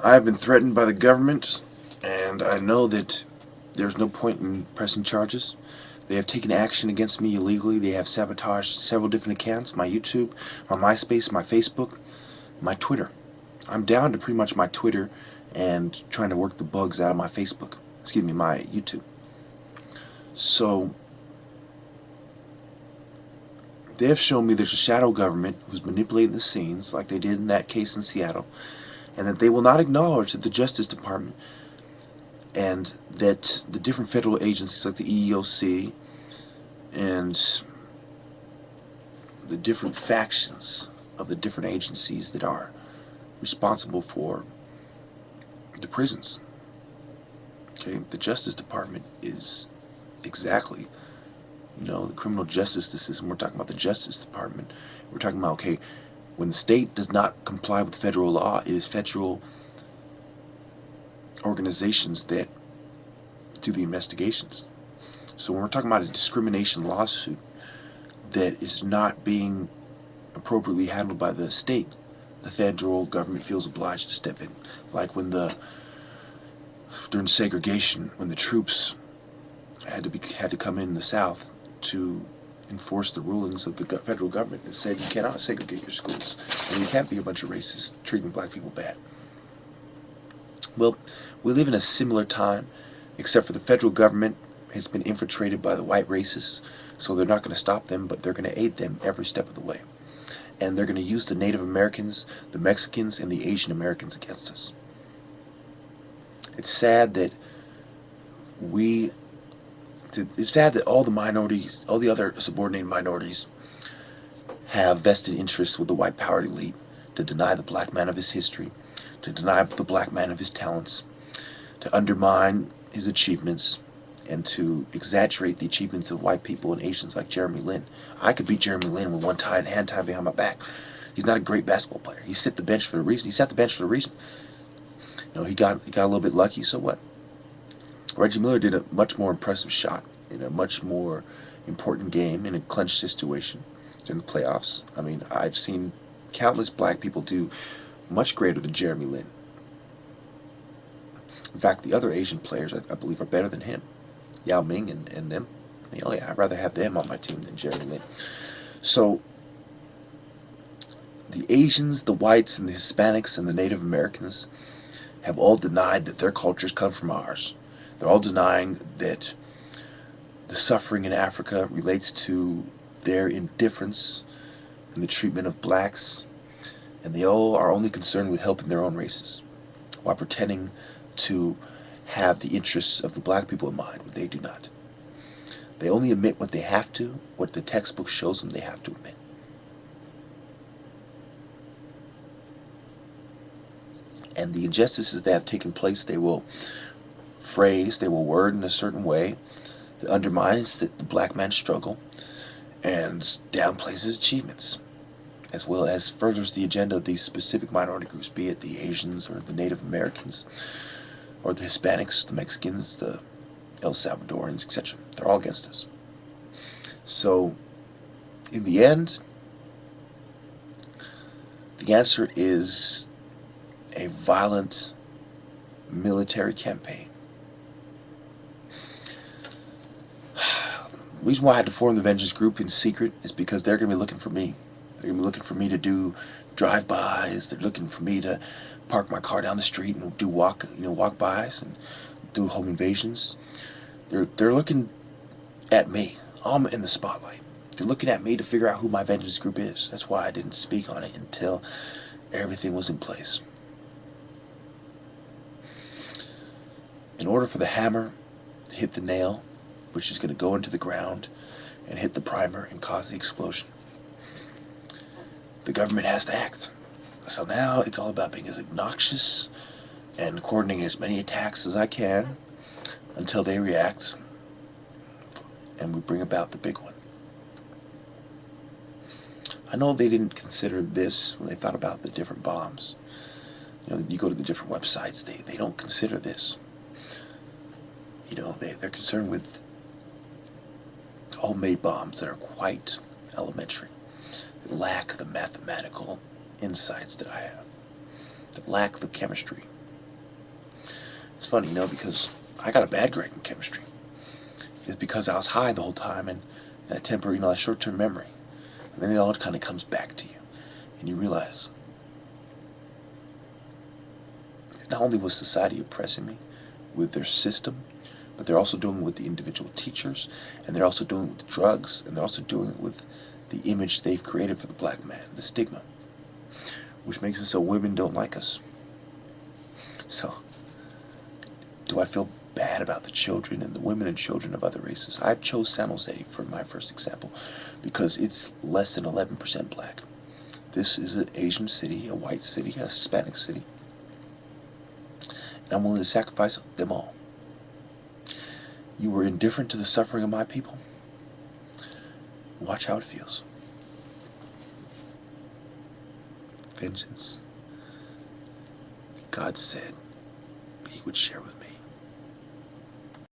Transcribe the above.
I have been threatened by the government, and I know that there's no point in pressing charges. They have taken action against me illegally. They have sabotaged several different accounts, my YouTube, my MySpace, my Facebook, my Twitter. I'm down to pretty much my Twitter and trying to work the bugs out of my Facebook. Excuse me, my YouTube. So they have shown me there's a shadow government who's manipulating the scenes like they did in that case in Seattle, and that they will not acknowledge that the Justice Department and that the different federal agencies like the EEOC and the different factions of the different agencies that are responsible for the prisons. Okay, the Justice Department is exactly, the criminal justice system. We're talking about the Justice Department. We're talking about, okay, when the state does not comply with federal law, it is federal organizations that do the investigations. So when we're talking about a discrimination lawsuit that is not being appropriately handled by the state, the federal government feels obliged to step in. Like during segregation, when the troops had to come in the South to enforce the rulings of the federal government that said you cannot segregate your schools and you can't be a bunch of racists treating black people bad. Well, we live in a similar time, except for the federal government has been infiltrated by the white racists, so they're not going to stop them, but they're going to aid them every step of the way. And they're going to use the Native Americans, the Mexicans, and the Asian Americans against us. It's sad that all the minorities, all the other subordinated minorities, have vested interests with the white powered elite to deny the black man of his history, to deny the black man of his talents, to undermine his achievements, and to exaggerate the achievements of white people and Asians like Jeremy Lin. I could beat Jeremy Lin with one hand tied behind my back. He's not a great basketball player. He sat the bench for a reason. He got a little bit lucky, so what? Reggie Miller did a much more impressive shot in a much more important game in a clinch situation during the playoffs. I mean, I've seen countless black people do much greater than Jeremy Lin. In fact, the other Asian players, I believe, are better than him. Yao Ming and them. I'd rather have them on my team than Jeremy Lin. So, the Asians, the whites, and the Hispanics, and the Native Americans have all denied that their cultures come from ours. They're all denying that the suffering in Africa relates to their indifference in the treatment of blacks, and they all are only concerned with helping their own races, while pretending to have the interests of the black people in mind, but they do not. They only admit what they have to, what the textbook shows them they have to admit. And the injustices that have taken place, they will word in a certain way that undermines the black man's struggle and downplays his achievements, as well as furthers the agenda of these specific minority groups, be it the Asians or the Native Americans or the Hispanics, the Mexicans, the El Salvadorans, etc. They're all against us. So, in the end, the answer is a violent military campaign. The reason why I had to form the Vengeance Group in secret is because they're going to be looking for me. They're going to be looking for me to do drive-bys. They're looking for me to park my car down the street and do walk-bys and do home invasions. They're looking at me. I'm in the spotlight. They're looking at me to figure out who my Vengeance Group is. That's why I didn't speak on it until everything was in place. In order for the hammer to hit the nail, which is going to go into the ground and hit the primer and cause the explosion, the government has to act. So now it's all about being as obnoxious and coordinating as many attacks as I can until they react and we bring about the big one. I know they didn't consider this when they thought about the different bombs. You go to the different websites, they don't consider this. They're concerned with homemade bombs that are quite elementary, that lack the mathematical insights that I have, that lack the chemistry, It's funny, because I got a bad grade in chemistry. It's because I was high the whole time, and that temporary, that short-term memory. And then it all kind of comes back to you. And you realize, not only was society oppressing me with their system, but they're also doing it with the individual teachers, and they're also doing it with drugs, and they're also doing it with the image they've created for the black man, the stigma, which makes it so women don't like us. So, do I feel bad about the children and the women and children of other races? I chose San Jose for my first example because it's less than 11% black. This is an Asian city, a white city, a Hispanic city, and I'm willing to sacrifice them all. You were indifferent to the suffering of my people? Watch how it feels. Vengeance, God said He would share with me.